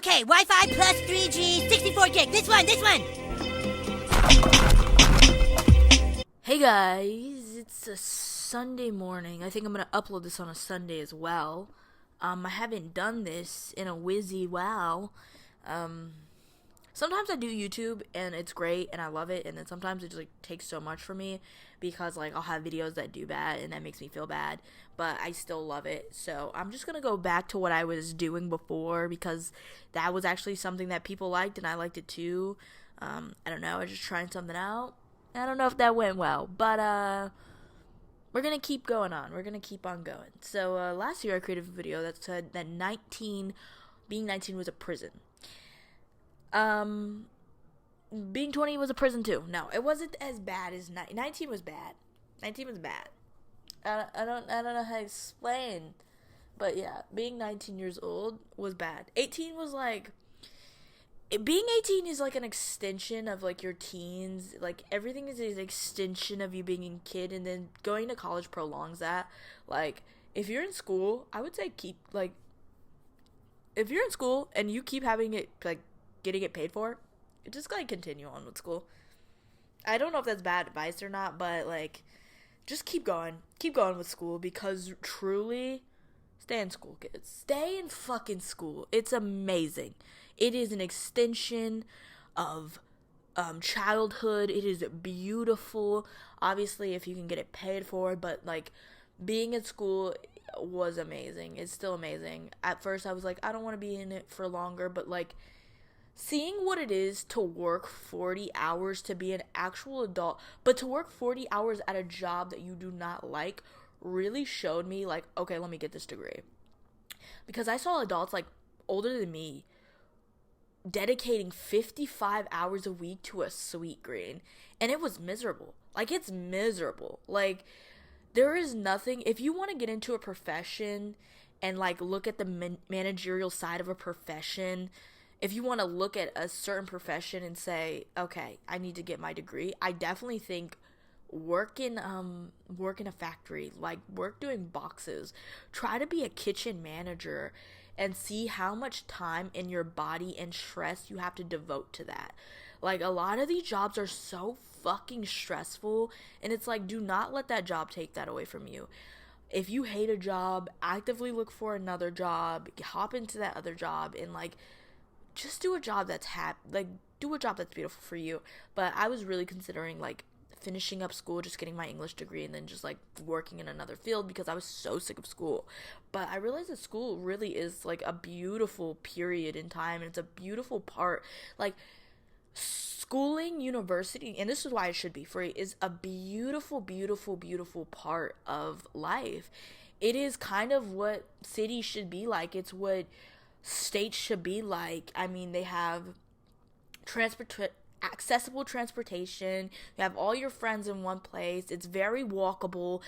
Okay, Wi-Fi plus 3G, 64 gig. This one. Hey guys, it's a Sunday morning. I think I'm gonna upload this on a Sunday as well. I haven't done this in a whizzy wow. Um, Sometimes I do YouTube and it's great and I love it, and then sometimes it just takes so much for me because I'll have videos that do bad and that makes me feel bad, but I still love it. So I'm just gonna go back to what I was doing before because that was actually something that people liked and I liked it too. I don't know, I was just trying something out. I don't know if that went well, but we're gonna keep going on. We're gonna keep on going. So last year I created a video that said that being 19 was a prison. Um, Being 20 was a prison too. No, it wasn't as bad as 19 was bad. 19 was bad. I don't know how to explain, but yeah, being 19 years old was bad. 18 was being 18 is an extension of your teens. Everything is an extension of you being a kid, and then going to college prolongs that. If you're in school, I would say if you're in school and you keep having it getting it paid for, just continue on with school. I don't know if that's bad advice or not, but just keep going with school, because truly, stay in school, kids. Stay in fucking school. It's amazing. It is an extension of childhood. It is beautiful. Obviously, if you can get it paid for, but being in school was amazing. It's still amazing. At first, I was I don't want to be in it for longer, but seeing what it is to work 40 hours to be an actual adult, but to work 40 hours at a job that you do not like, really showed me okay, let me get this degree. Because I saw adults older than me dedicating 55 hours a week to a sweet green, and it was miserable. It's miserable. There is nothing, if you want to get into a profession and look at the managerial side of a profession, if you want to look at a certain profession and say, okay, I need to get my degree, I definitely think work in a factory, work doing boxes, try to be a kitchen manager, and see how much time in your body and stress you have to devote to that. A lot of these jobs are so fucking stressful, and it's do not let that job take that away from you. If you hate a job, actively look for another job, hop into that other job, and just do a job that's do a job that's beautiful for you. But I was really considering finishing up school, just getting my English degree, and then just working in another field, because I was so sick of school. But I realized that school really is a beautiful period in time, and it's a beautiful part. Schooling, university, and this is why it should be free, is a beautiful, beautiful, beautiful part of life. It is kind of what cities should be like. It's what states should be like. I mean, they have accessible transportation. You have all your friends in one place. It's very walkable.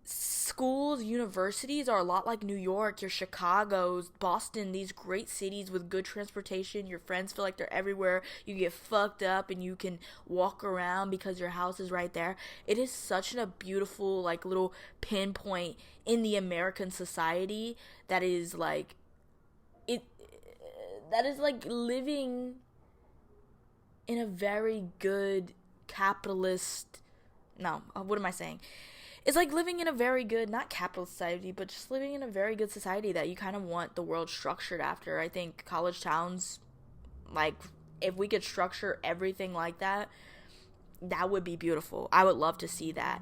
Schools, universities are a lot like New York, your Chicago's, Boston, these great cities with good transportation. Your friends feel like they're everywhere. You get fucked up and you can walk around because your house is right there. It is such a beautiful little pinpoint in the American society that is it that is living in a very good capitalist, no, what am I saying? It's living in a very good, not capitalist society, but just living in a very good society that you kind of want the world structured after. I think college towns, if we could structure everything like that, that would be beautiful. I would love to see that.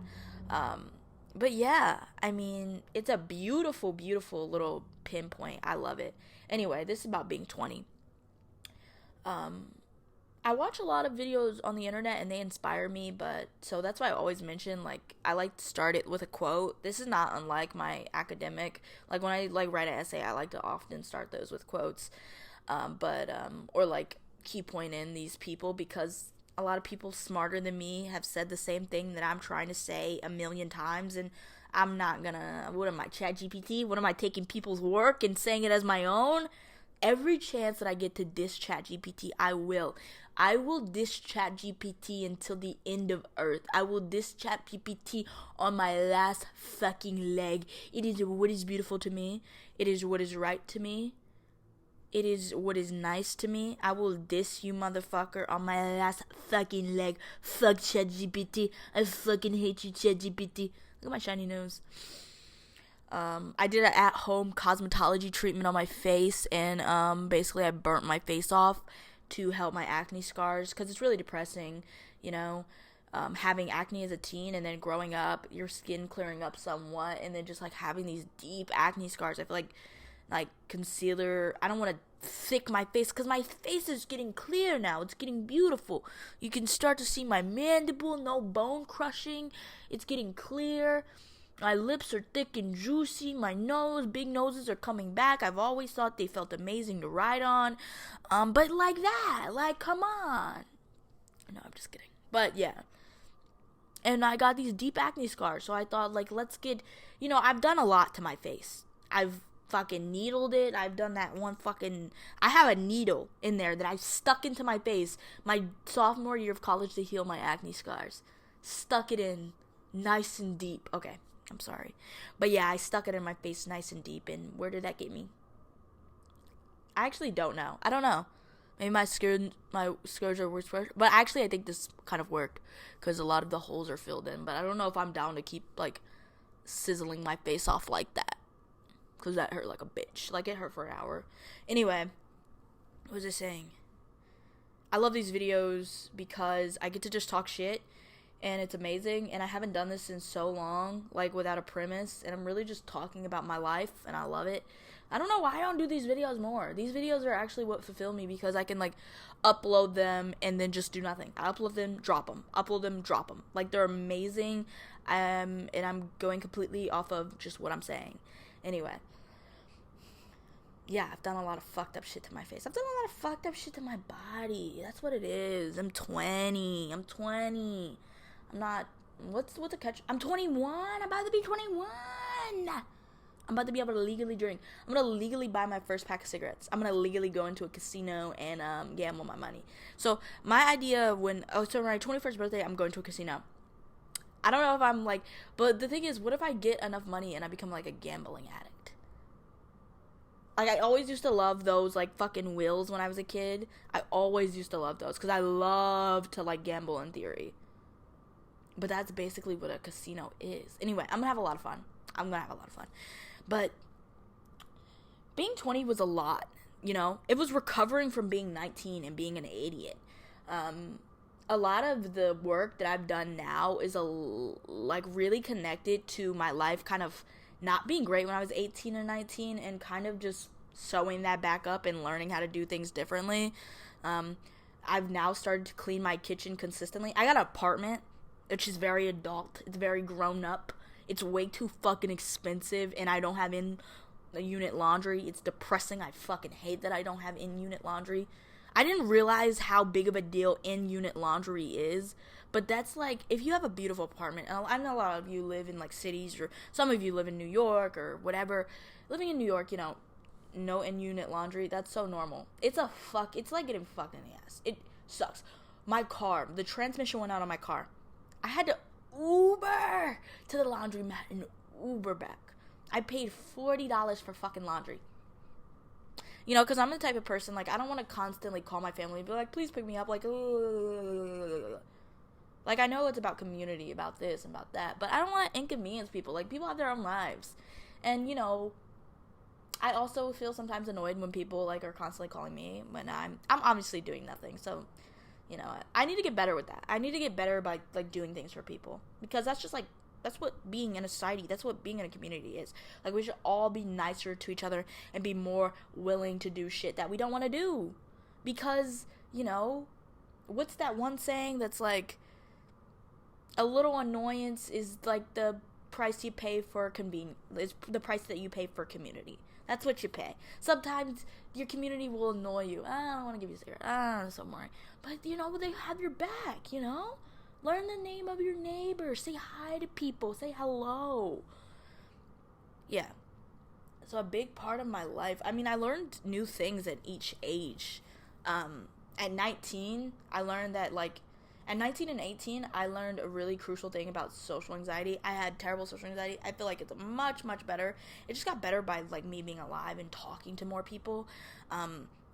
But yeah, I mean, it's a beautiful, beautiful little pinpoint. I love it. Anyway, this is about being 20. I watch a lot of videos on the internet and they inspire me, but so that's why I always mention I like to start it with a quote. This is not unlike my academic. When I write an essay, I like to often start those with quotes. Or key point in these people, because a lot of people smarter than me have said the same thing that I'm trying to say a million times, and I'm not gonna, what am I, ChatGPT? What am I, taking people's work and saying it as my own? Every chance that I get to diss ChatGPT, I will. I will diss ChatGPT until the end of earth. I will diss ChatGPT on my last fucking leg. It is what is beautiful to me. It is what is right to me. it is what is nice to me. I will diss you, motherfucker, on my last fucking leg. Fuck ChatGPT. I fucking hate you, ChatGPT. Look at my shiny nose. I did an at-home cosmetology treatment on my face, and basically I burnt my face off to help my acne scars, because it's really depressing, you know, having acne as a teen and then growing up, your skin clearing up somewhat, and then just like having these deep acne scars. I feel like concealer, I don't want to thick my face, because my face is getting clear now. It's getting beautiful. You can start to see my mandible, no bone crushing. It's getting clear. My lips are thick and juicy. My nose, big noses are coming back. I've always thought they felt amazing to ride on. But like that, like, come on. No, I'm just kidding. But yeah. And I got these deep acne scars. So I thought, like, let's get, you know, I've done a lot to my face. I've fucking needled it. I've done that one fucking, I have a needle in there that I stuck into my face my sophomore year of college to heal my acne scars. Stuck it in nice and deep. Okay. I'm sorry. But yeah, I stuck it in my face nice and deep. And where did that get me? I actually don't know. I don't know. Maybe my scars are worse. But actually, I think this kind of worked, because a lot of the holes are filled in. But I don't know if I'm down to keep, like, sizzling my face off like that, because that hurt like a bitch. Like, it hurt for an hour. Anyway, what was I saying? I love these videos because I get to just talk shit. And it's amazing, and I haven't done this in so long, like, without a premise, and I'm really just talking about my life, and I love it. I don't know why I don't do these videos more. These videos are actually what fulfill me, because I can, like, upload them and then just do nothing. I upload them, drop them. Upload them, drop them. Like, they're amazing, and I'm going completely off of just what I'm saying. Anyway. Yeah, I've done a lot of fucked up shit to my face. I've done a lot of fucked up shit to my body. That's what it is. I'm 20. I'm not, what's the catch? I'm 21. I'm about to be 21. I'm about to be able to legally drink. I'm going to legally buy my first pack of cigarettes. I'm going to legally go into a casino and gamble my money. So my idea so my 21st birthday, I'm going to a casino. I don't know if I'm like, but the thing is, what if I get enough money and I become like a gambling addict? Like, I always used to love those, like, fucking wheels when I was a kid. I always used to love those, because I love to, like, gamble in theory. But that's basically what a casino is. Anyway, I'm going to have a lot of fun. But being 20 was a lot, you know? It was recovering from being 19 and being an idiot. A lot of the work that I've done now is, like, really connected to my life kind of not being great when I was 18 and 19, and kind of just sewing that back up and learning how to do things differently. I've now started to clean my kitchen consistently. I got an apartment, which is very adult. It's very grown up. It's way too fucking expensive, and I don't have in-unit laundry. It's depressing. I fucking hate that I don't have in-unit laundry. I didn't realize how big of a deal in-unit laundry is, but that's like, if you have a beautiful apartment, and I know a lot of you live in, like, cities, or some of you live in New York, or whatever. Living in New York, you know, no in-unit laundry, that's so normal. It's like getting fucked in the ass. It sucks. My car, the transmission went out on my car. I had to Uber to the laundromat and Uber back. I paid $40 for fucking laundry. You know, because I'm the type of person, like, I don't want to constantly call my family and be like, please pick me up, like, ugh. Like, I know it's about community, about this, and about that, but I don't want to inconvenience people. Like, people have their own lives. And, you know, I also feel sometimes annoyed when people, like, are constantly calling me when I'm obviously doing nothing. So, you know, I need to get better with that. I need to get better by, like, doing things for people. Because that's just, like, that's what being in a society, that's what being in a community is. Like, we should all be nicer to each other and be more willing to do shit that we don't want to do. Because, you know, what's that one saying that's like, a little annoyance is like the price you pay for convenience, is the price that you pay for community. That's what you pay. Sometimes your community will annoy you. I don't want to give you a cigarette. It's so boring. But, you know, they have your back, you know? Learn the name of your neighbor. Say hi to people. Say hello. Yeah. So a big part of my life, I mean, I learned new things at each age. At 19, I learned that, like, At 19 and 18, I learned a really crucial thing about social anxiety. I had terrible social anxiety. I feel like it's much, much better. It just got better by, like, me being alive and talking to more people.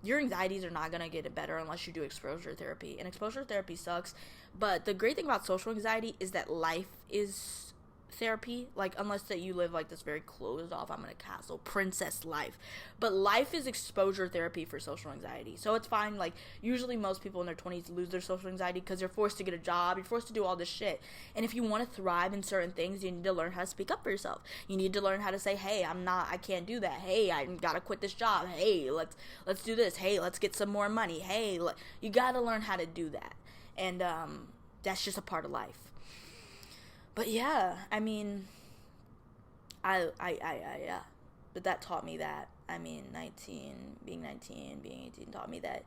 Your anxieties are not going to get better unless you do exposure therapy. And exposure therapy sucks. But the great thing about social anxiety is that life is therapy. Like, unless that you live, like, this very closed off, I'm in a castle, princess life. But life is exposure therapy for social anxiety. So it's fine. Like, usually most people in their 20s lose their social anxiety because you're forced to get a job. You're forced to do all this shit. And if you want to thrive in certain things, you need to learn how to speak up for yourself. You need to learn how to say, hey, I can't do that. Hey, I gotta quit this job. Hey, let's do this. Hey, let's get some more money. Hey, you gotta learn how to do that. And that's just a part of life. But yeah, I mean, yeah. But that taught me that. I mean, being 18 taught me that,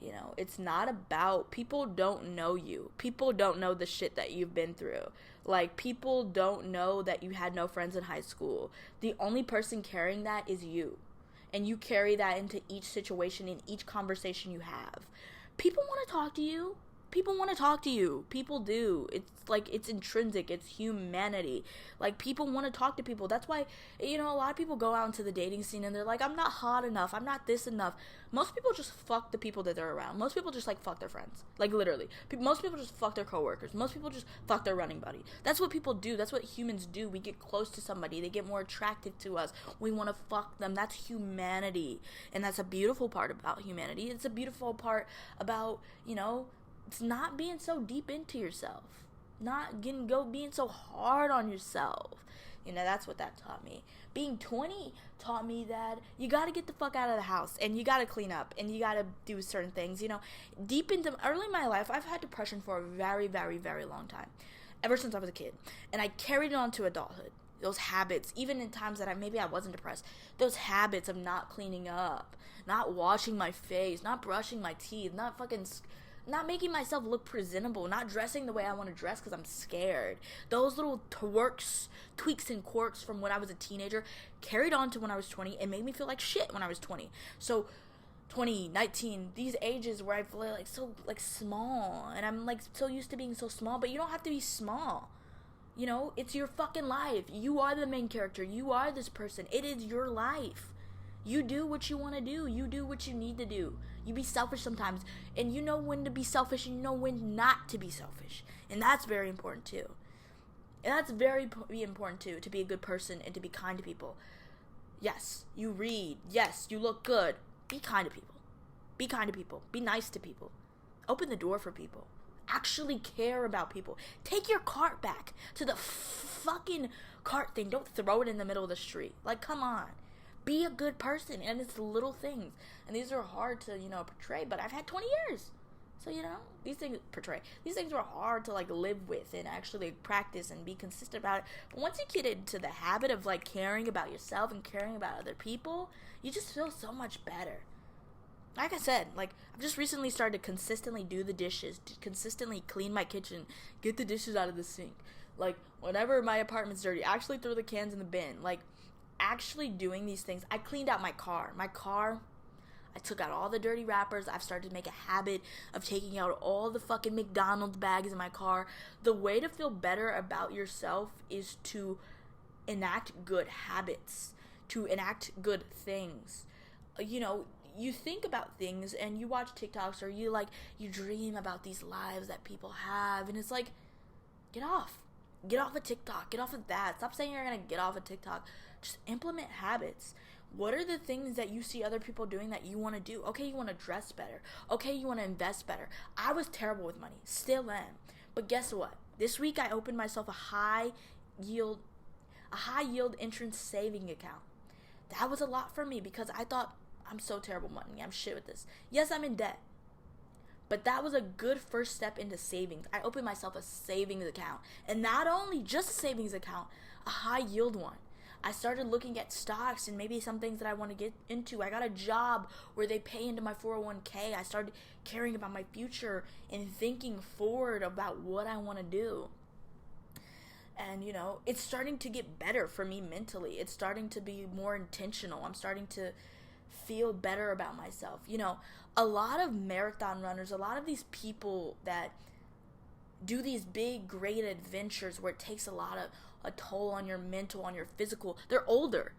you know, it's not about, people don't know you. People don't know the shit that you've been through. Like, people don't know that you had no friends in high school. The only person carrying that is you. And you carry that into each situation, in each conversation you have. People want to talk to you. People want to talk to you. People do. It's like, it's intrinsic. It's humanity. Like, people want to talk to people. That's why, you know, a lot of people go out into the dating scene and they're like, I'm not hot enough. I'm not this enough. Most people just fuck the people that they're around. Most people just, like, fuck their friends. Like, literally. Most people just fuck their coworkers. Most people just fuck their running buddy. That's what people do. That's what humans do. We get close to somebody. They get more attracted to us. We want to fuck them. That's humanity. And that's a beautiful part about humanity. It's a beautiful part about, you know, it's not being so deep into yourself. Not being so hard on yourself. You know, that's what that taught me. Being 20 taught me that you gotta get the fuck out of the house. And you gotta clean up. And you gotta do certain things. You know, early in my life, I've had depression for a very, very, very long time. Ever since I was a kid. And I carried it on to adulthood. Those habits, even in times that I wasn't depressed. Those habits of not cleaning up. Not washing my face. Not brushing my teeth. Not making myself look presentable, not dressing the way I want to dress because I'm scared. Those little tweaks and quirks from when I was a teenager carried on to when I was 20 and made me feel like shit when I was 20. So 20, 19, these ages where I feel like so like small, and I'm like so used to being so small, but you don't have to be small. You know, it's your fucking life. You are the main character. You are this person. It is your life. You do what you want to do. You do what you need to do. You be selfish sometimes. And you know when to be selfish and you know when not to be selfish. And that's very important too. And that's very important too, to be a good person and to be kind to people. Yes, you read. Yes, you look good. Be kind to people. Be kind to people. Be nice to people. Open the door for people. Actually care about people. Take your cart back to the fucking cart thing. Don't throw it in the middle of the street. Like, come on. Be a good person, and it's little things. And these are hard to, you know, portray, but I've had 20 years. So, you know, these things were hard to, like, live with and actually like, practice and be consistent about it. But once you get into the habit of, like, caring about yourself and caring about other people, you just feel so much better. Like I said, like, I've just recently started to consistently do the dishes, to consistently clean my kitchen, get the dishes out of the sink. Like, whenever my apartment's dirty, actually throw the cans in the bin. Like, actually doing these things. I cleaned out my car. I took out all the dirty wrappers. I've started to make a habit of taking out all the fucking McDonald's bags in my car. The way to feel better about yourself is to enact good habits, to enact good things. You know, you think about things and you watch TikToks or you dream about these lives that people have, and it's like, get off of TikTok, get off of that. Stop saying you're gonna get off of TikTok. Just implement habits. What are the things that you see other people doing that you want to do? Okay, you want to dress better. Okay, you want to invest better. I was terrible with money. Still am. But guess what? This week I opened myself a high yield entrance saving account. That was a lot for me because I thought, I'm so terrible with money. I'm shit with this. Yes, I'm in debt. But that was a good first step into savings. I opened myself a savings account. And not only just a savings account, a high yield one. I started looking at stocks and maybe some things that I want to get into. I got a job where they pay into my 401k. I started caring about my future and thinking forward about what I want to do. And, you know, it's starting to get better for me mentally. It's starting to be more intentional. I'm starting to feel better about myself. You know, a lot of marathon runners, a lot of these people that do these big, great adventures where it takes a toll on your mental, on your physical. They're older.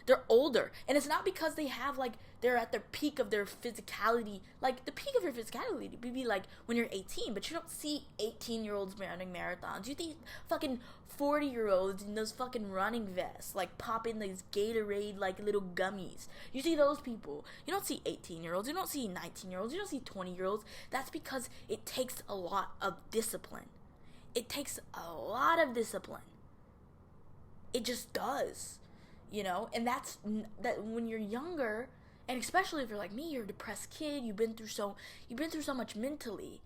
They're older. And it's not because they have, like, they're at their peak of their physicality. Like, the peak of your physicality would be, like, when you're 18. But you don't see 18-year-olds running marathons. You think fucking 40-year-olds in those fucking running vests, like, popping these Gatorade, like, little gummies. You see those people. You don't see 18-year-olds. You don't see 19-year-olds. You don't see 20-year-olds. That's because it takes a lot of discipline. It takes a lot of discipline. It just does. You know, and that when you're younger, and especially if you're like me, you're a depressed kid, you've been through so much mentally.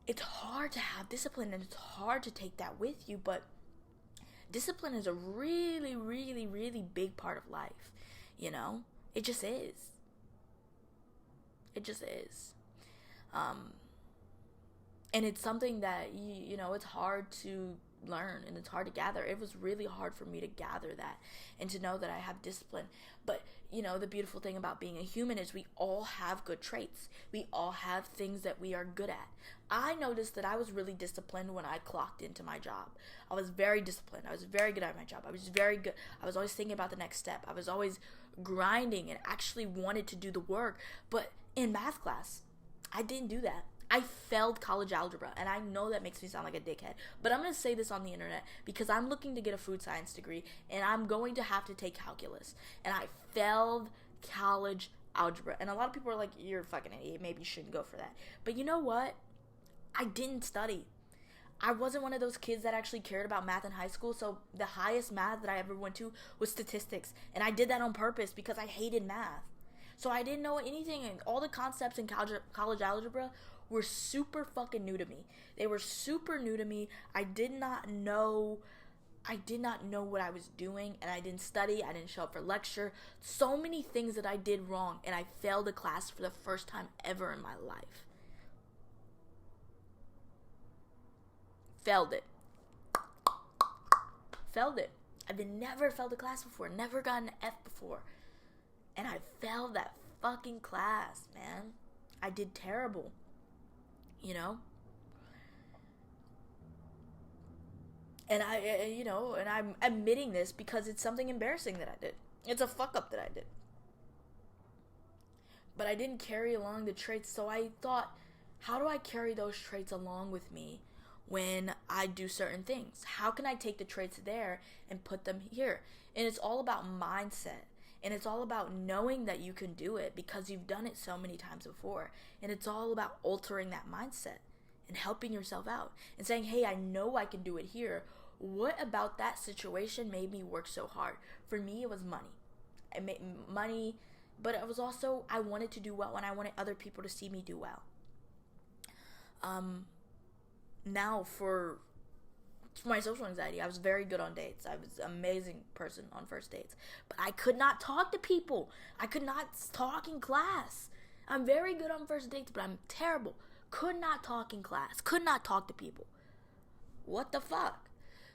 It's hard to have discipline, and it's hard to take that with you, but discipline is a really, really, really big part of life, you know? It just is. It just is. And it's something that, you know, it's hard to learn, and it's hard to gather. It was really hard for me to gather that and to know that I have discipline. But, you know, the beautiful thing about being a human is we all have good traits. We all have things that we are good at. I noticed that I was really disciplined when I clocked into my job. I was very disciplined. I was very good at my job. I was very good. I was always thinking about the next step. I was always grinding and actually wanted to do the work. But in math class, I didn't do that. I failed college algebra, and I know that makes me sound like a dickhead, but I'm going to say this on the internet because I'm looking to get a food science degree, and I'm going to have to take calculus, and I failed college algebra, and a lot of people are like, you're a fucking idiot, maybe you shouldn't go for that, but you know what? I didn't study. I wasn't one of those kids that actually cared about math in high school, so the highest math that I ever went to was statistics, and I did that on purpose because I hated math. So I didn't know anything, and all the concepts in college algebra were super fucking new to me. They were super new to me. I did not know what I was doing, and I didn't study. I didn't show up for lecture. So many things that I did wrong, and I failed a class for the first time ever in my life. Failed it. I've never failed a class before. Never gotten an F before. And I failed that fucking class, man. I did terrible. You know? And I'm admitting this because it's something embarrassing that I did. It's a fuck up that I did. But I didn't carry along the traits, so I thought, how do I carry those traits along with me when I do certain things? How can I take the traits there and put them here? And it's all about mindset. And it's all about knowing that you can do it because you've done it so many times before. And it's all about altering that mindset and helping yourself out and saying, hey, I know I can do it here. What about that situation made me work so hard? For me, it was money. I made money, but it was also, I wanted to do well and I wanted other people to see me do well. Now for my social anxiety, I was very good on dates. I was an amazing person on first dates. But I could not talk to people. I could not talk in class. I'm very good on first dates, but I'm terrible. Could not talk in class. Could not talk to people. What the fuck?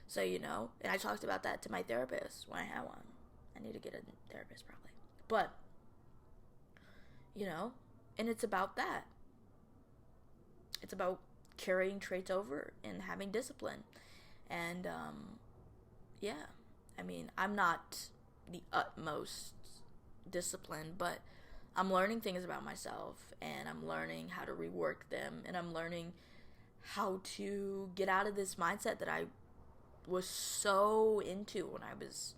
So, and I talked about that to my therapist when I had one. I need to get a therapist probably. But, and it's about that. It's about carrying traits over and having discipline. And, I'm not the utmost disciplined, but I'm learning things about myself, and I'm learning how to rework them, and I'm learning how to get out of this mindset that I was so into when I was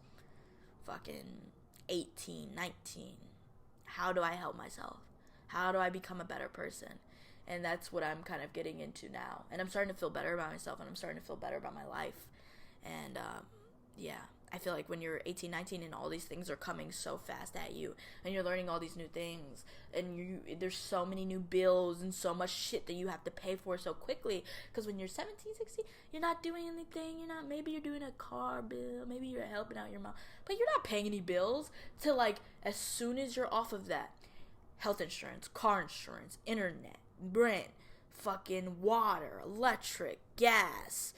fucking 18, 19. How do I help myself? How do I become a better person? And that's what I'm kind of getting into now. And I'm starting to feel better about myself, and I'm starting to feel better about my life. And, I feel like when you're 18, 19, and all these things are coming so fast at you, and you're learning all these new things, and there's so many new bills and so much shit that you have to pay for so quickly. Because when you're 17, 16, you're not doing anything. Maybe you're doing a car bill. Maybe you're helping out your mom. But you're not paying any bills till, as soon as you're off of that. Health insurance, car insurance, internet, rent, fucking water, electric, gas,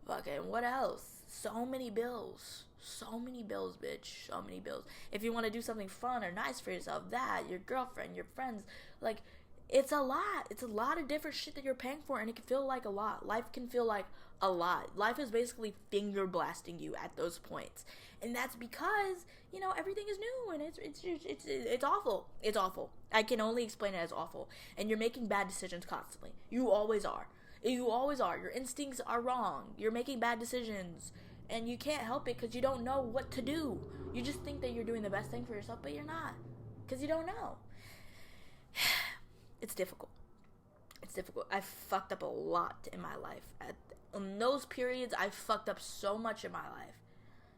fucking what else? So many bills, bitch, so many bills. If you want to do something fun or nice for yourself, your girlfriend, your friends, It's a lot. It's a lot of different shit that you're paying for, and it can feel like a lot. Life can feel like a lot. Life is basically finger blasting you at those points, and that's because, you know, everything is new, and it's awful. It's awful. I can only explain it as awful. And you're making bad decisions constantly. You always are. You always are. Your instincts are wrong. You're making bad decisions, and you can't help it because you don't know what to do. You just think that you're doing the best thing for yourself, but you're not, because you don't know. It's difficult. It's difficult. I've fucked up a lot in my life. In those periods, I fucked up so much in my life.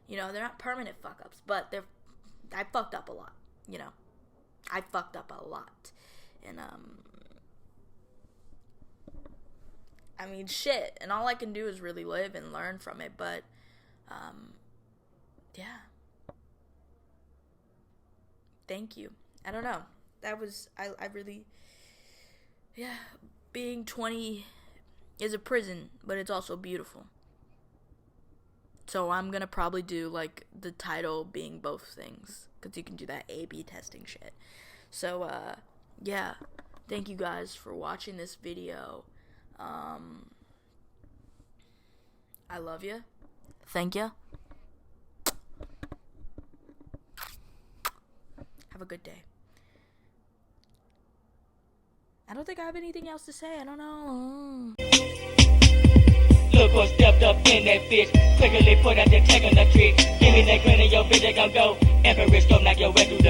You know, they're not permanent fuck-ups, but I fucked up a lot, you know. I fucked up a lot. And, I mean, shit. And all I can do is really live and learn from it, but, yeah. Thank you. I don't know. That was, I really... Yeah, being 20 is a prison, but it's also beautiful. So I'm gonna probably do, like, the title being both things, because you can do that A/B testing shit. So, yeah, thank you guys for watching this video. I love you. Thank you. Have a good day. I don't think I have anything else to say. I don't know. Look what stepped up in that bitch. Quickly put out the tech on the trick. Give me that grin in your bitch, I gon' go. Emperor, come knock your way through the